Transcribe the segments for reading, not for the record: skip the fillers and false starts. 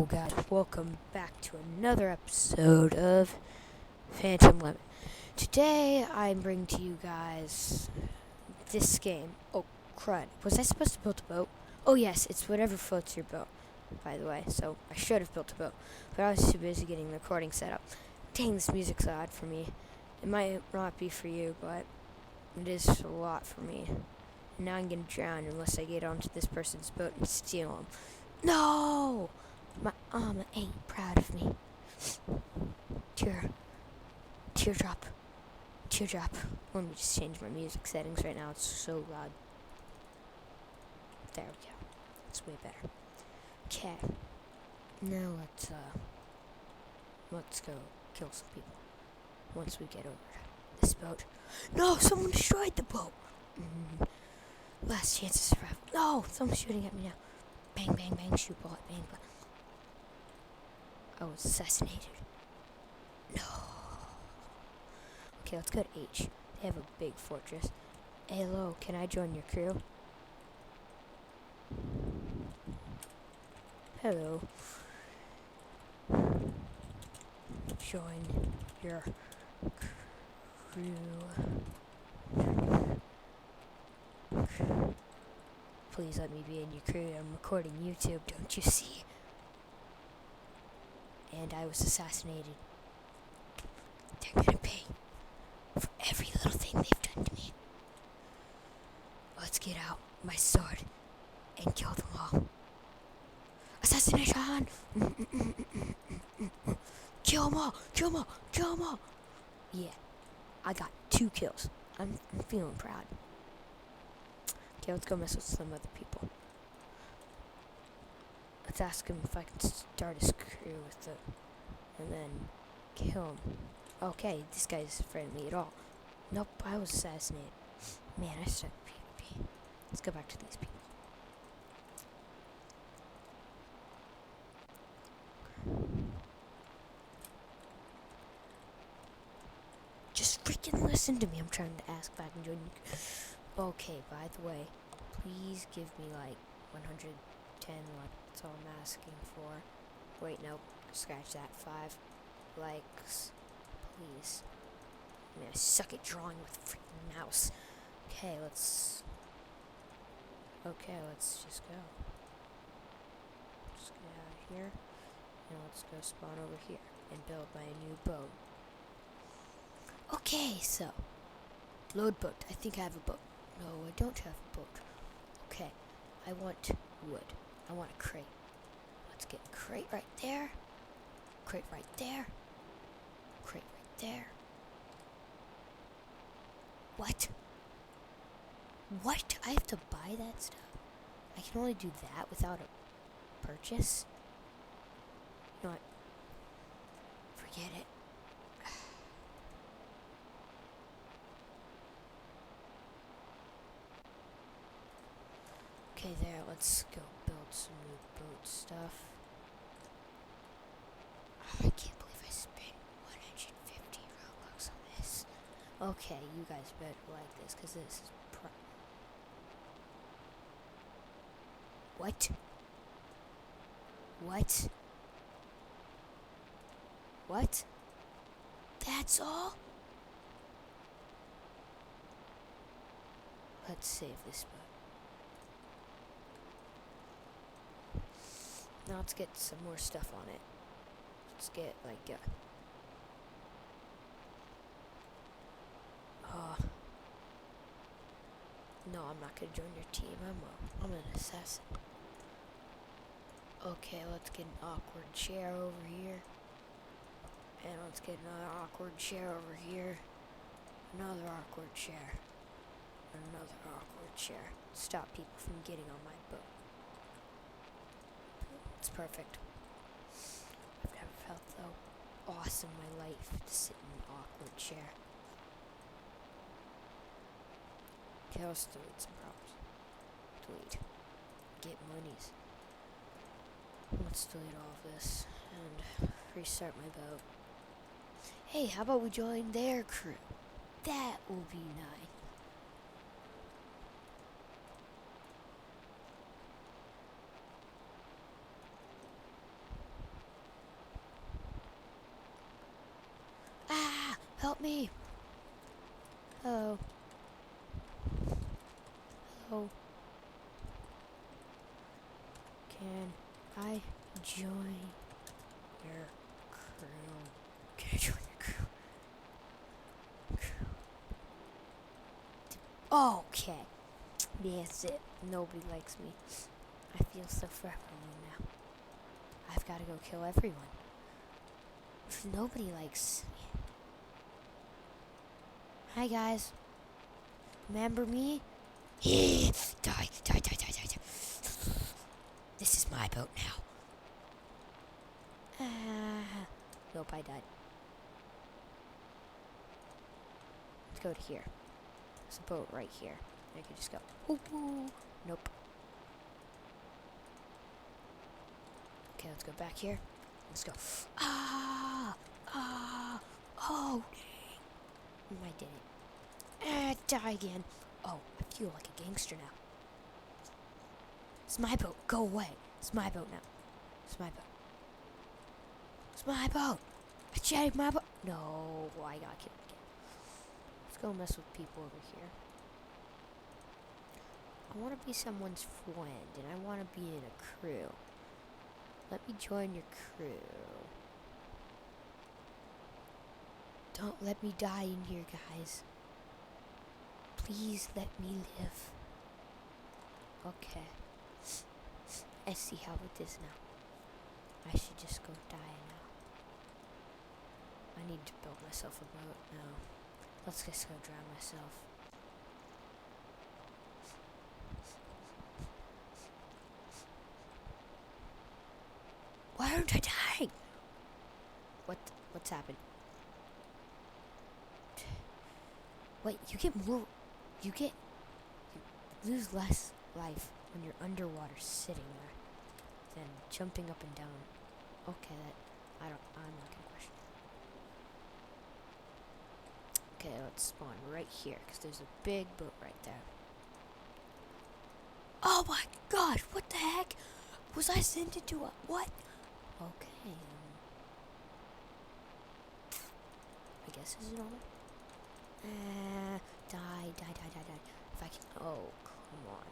guys, welcome back to another episode of Phantom Limit. Today I'm bringing to you guys this game. Oh crud, was I supposed to build a boat? Oh yes, it's whatever floats your boat, by the way, so I should have built a boat, but I was too busy getting the recording set up. Dang, this music's odd for me. It might not be for you, but it is a lot for me. And now I'm gonna drown unless I get onto this person's boat and steal him. No! My mama ain't proud of me. Teardrop. Let me just change my music settings right now. It's so loud. There we go. It's way better. Okay. Now let's go kill some people. Once we get over this boat. No! Someone destroyed the boat! Last chance to survive. No! Someone's shooting at me now. Bang, bang, bang, shoot bullet, bang, bang. I was assassinated. No. Okay, let's go to H. They have a big fortress. Hey, hello, can I join your crew? Hello. Join your crew. Please let me be in your crew. I'm recording YouTube, don't you see? And I was assassinated. They're gonna pay for every little thing they've done to me. Let's get out my sword and kill them all. Assassination! Kill them all! Yeah, I got 2 kills. I'm feeling proud. Okay, let's go mess with some other people. Let's ask him if I can start his crew with it, and then kill him. Okay, this guy's friendly at all. Nope, I was assassinated. Man, I suck at PvP. Let's go back to these people. Just freaking listen to me. I'm trying to ask if I can join you. Okay, by the way, please give me like 110 likes. That's all I'm asking for. Wait, nope. Scratch that. 5 likes. Please. I mean, I suck at drawing with a freaking mouse. Okay, let's just go. Just get out of here. And let's go spawn over here and build my new boat. Okay, so. Load boat. I think I have a boat. No, I don't have a boat. Okay, I want wood. I want a crate. Let's get a crate right there. Crate right there. Crate right there. What? I have to buy that stuff? I can only do that without a purchase? You know what? Forget it. Okay, there, let's go build some new boat stuff. Oh, I can't believe I spent 150 Robux on this. Okay, you guys better like this, because this is What? That's all? Let's save this boat. Now let's get some more stuff on it. Let's get like no, I'm not gonna join your team. I'm an assassin. Okay, let's get an awkward chair over here. And let's get another awkward chair over here. Another awkward chair. Another awkward chair. Stop people from getting on my boat. It's perfect. I've never felt so awesome in my life to sit in an awkward chair. Okay, let's delete some problems. Delete. Get monies. Let's delete all of this and restart my boat. Hey, how about we join their crew? That will be nice. Help me! Hello. Hello. Can I join your crew? Can I join your crew? Okay. That's it. Nobody likes me. I feel so far from now. I've got to go kill everyone. Nobody likes me. Hi guys. Remember me? Die, die, die, die, die, die. This is my boat now. Nope, I died. Let's go to here. There's a boat right here. I can just go. Ooh, ooh. Nope. Okay, let's go back here. Let's go. Oh, dang. I did it. Die again. Oh, I feel like a gangster now. It's my boat. Go away. It's my boat now. It's my boat. It's my boat. I jetted my boat. No, I got killed again. Let's go mess with people over here. I want to be someone's friend, and I want to be in a crew. Let me join your crew. Don't let me die in here, guys. Please let me live. Okay. I see how it is now. I should just go die now. I need to build myself a boat now. Let's just go drown myself. Why aren't I dying? What's happened? Wait, you lose less life when you're underwater sitting there than jumping up and down. Okay, I'm not gonna question. Okay, let's spawn right here, because there's a big boat right there. Oh my gosh, what the heck? Was I sent into a, what? Okay, I guess this is normal. Die. If I can, oh, come on.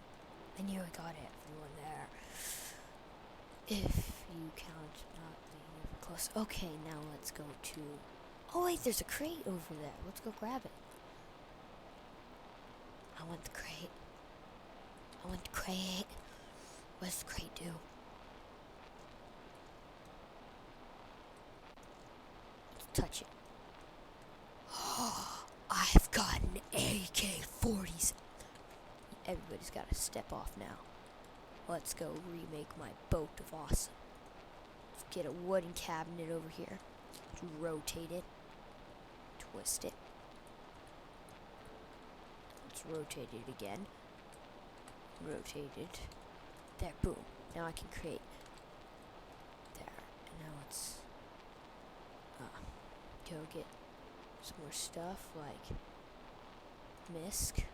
I nearly got everyone there. If you count not being close. Okay, now let's go to, oh wait, there's a crate over there. Let's go grab it. I want the crate. What does the crate do? Let's touch it. I've got an AK-47. Everybody's got to step off now. Let's go remake my boat of awesome. Let's get a wooden cabinet over here. Let's rotate it. Twist it. Let's rotate it again. Rotate it. There, boom. Now I can create. There. And now let's go get some more stuff like misc,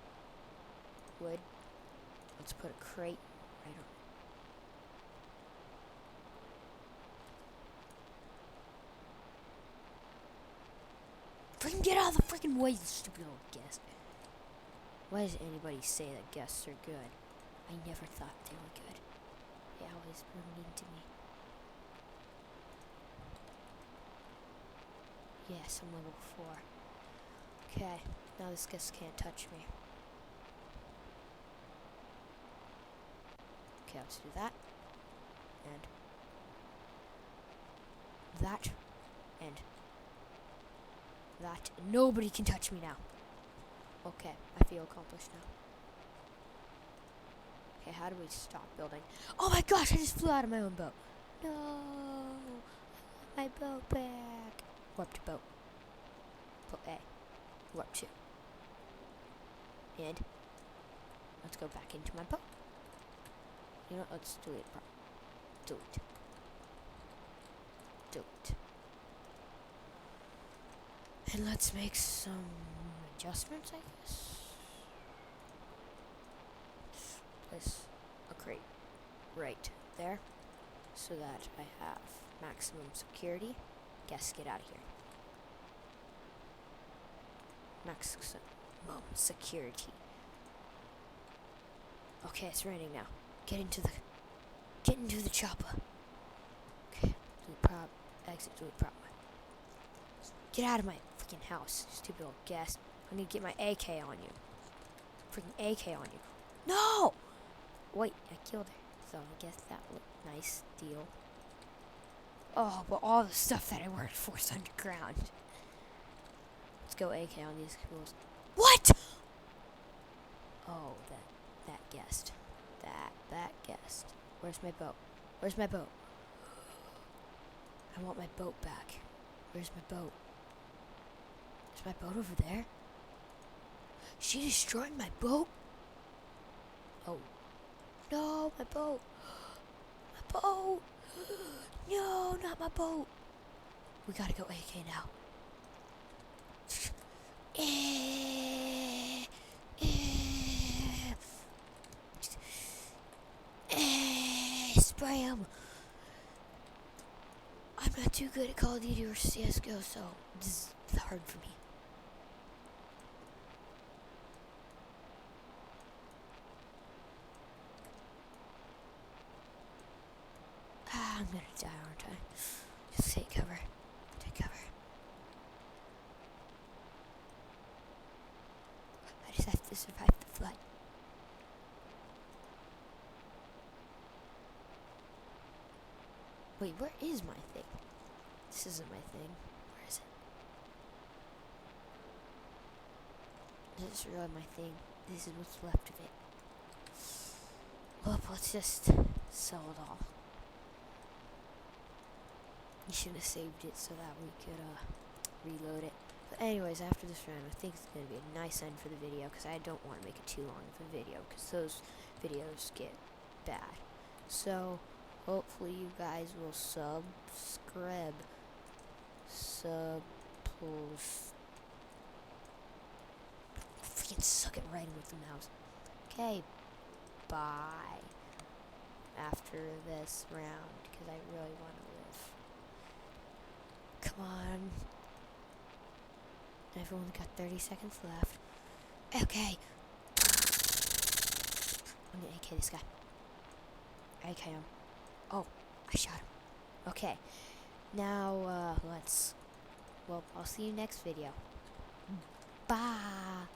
wood. Let's put a crate right on. Freaking get out of the freaking way, you stupid little guest. Why does anybody say that guests are good? I never thought they were good. They always were mean to me. Yes, I'm level 4. Okay, now this guest can't touch me. Okay, let's do that. And that. And that. Nobody can touch me now. Okay, I feel accomplished now. Okay, how do we stop building? Oh my gosh, I just flew out of my own boat. No, my boat back. Warp to boat. Boat A. Warp 2. And let's go back into my boat. You know what? Let's delete it. Delete. And let's make some adjustments, I guess. Place a crate right there so that I have maximum security. Guess, get out of here. maximum security. Okay, it's raining now. Get into the chopper. Okay, exit to the prop. Get out of my freaking house, stupid old guest. I'm gonna get my AK on you. Freaking AK on you. No! Wait, I killed her. So I guess that looked nice deal. Oh, but all the stuff that I worked for is underground. Let's go AK on these fools. What? Oh, that guest. That guest. Where's my boat? Where's my boat? I want my boat back. Where's my boat? Is my boat over there? She destroyed my boat? Oh. No, my boat. My boat. No, not my boat. We gotta go AK now. Spray him. I'm not too good at Call of Duty or CSGO, so this is hard for me. I'm gonna die, aren't I? Just take cover. Take cover. I just have to survive the flood. Wait, where is my thing? This isn't my thing. Where is it? This is really my thing. This is what's left of it. Well, let's just sell it all. You should have saved it so that we could reload it. But anyways, after this round, I think it's going to be a nice end for the video because I don't want to make it too long of a video because those videos get bad. So, hopefully you guys will subscribe. Freaking suck at writing with the mouse. Okay, bye. After this round because I really want to live. Come on. I've only got 30 seconds left. Okay. I'm gonna AK this guy. AK him. Oh, I shot him. Okay. Now, I'll see you next video. Bye.